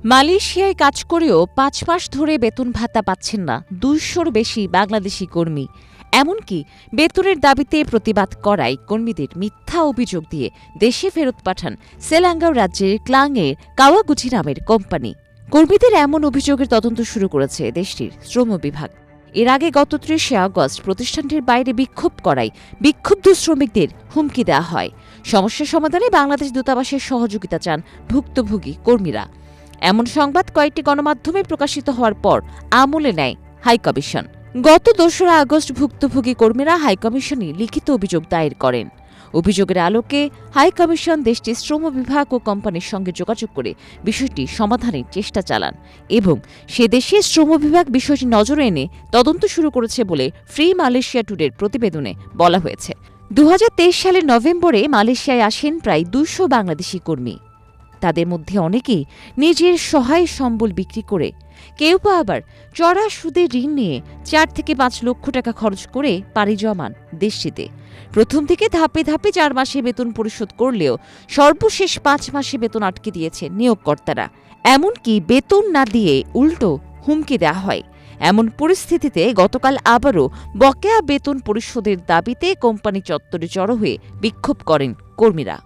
মালয়েশিয়ায় কাজ করেও ৫ মাস ধরে বেতন ভাতা পাচ্ছেন না ২০০-র বেশি বাংলাদেশি কর্মী। এমনকি বেতনের দাবিতে প্রতিবাদ করায় কর্মীদের মিথ্যা অভিযোগ দিয়ে দেশে ফেরত পাঠান সেলাঙ্গাও রাজ্যের ক্লাংয়ের কাওয়াগুচি নামের কোম্পানি। কর্মীদের এমন অভিযোগের তদন্ত শুরু করেছে দেশটির শ্রম বিভাগ। এর আগে গত ৩০শে আগস্ট প্রতিষ্ঠানটির বাইরে বিক্ষোভ করায় বিক্ষুব্ধ শ্রমিকদের হুমকি দেওয়া হয়। সমস্যা সমাধানে বাংলাদেশ দূতাবাসের সহযোগিতা চান ভুক্তভোগী কর্মীরা। এমন সংবাদ কয়েকটি গণমাধ্যমে প্রকাশিত হওয়ার পর আমলে নেয় হাইকমিশন। গত ২রা আগস্ট ভুক্তভোগী কর্মীরা হাইকমিশনে লিখিত অভিযোগ দায়ের করেন। অভিযোগের আলোকে হাইকমিশন দেশটির শ্রম বিভাগ ও কোম্পানির সঙ্গে যোগাযোগ করে বিষয়টি সমাধানের চেষ্টা চালান এবং সে দেশে শ্রম বিভাগ বিষয়টি নজরে এনে তদন্ত শুরু করেছে বলে ফ্রি মালয়েশিয়া টুডের প্রতিবেদনে বলা হয়েছে। ২০২৩ সালের নভেম্বরে মালয়েশিয়ায় আসেন প্রায় ২০০ বাংলাদেশি কর্মী। তাদের মধ্যে অনেকেই নিজের সহায় সম্বল বিক্রি করে, কেউ বা আবার চড়া সুদে ঋণ নিয়ে ৪ থেকে ৫ লক্ষ টাকা খরচ করে পাড়ি জমান দেশটিতে। প্রথম থেকে ধাপে ধাপে ৪ মাসে বেতন পরিশোধ করলেও সর্বশেষ ৫ মাসে বেতন আটকে দিয়েছে নিয়োগকর্তারা। এমনকি বেতন না দিয়ে উল্টো হুমকি দেওয়া হয়। এমন পরিস্থিতিতে গতকাল আবারও বকেয়া বেতন পরিশোধের দাবিতে কোম্পানি চত্বরে জড়ো হয়ে বিক্ষোভ করেন কর্মীরা।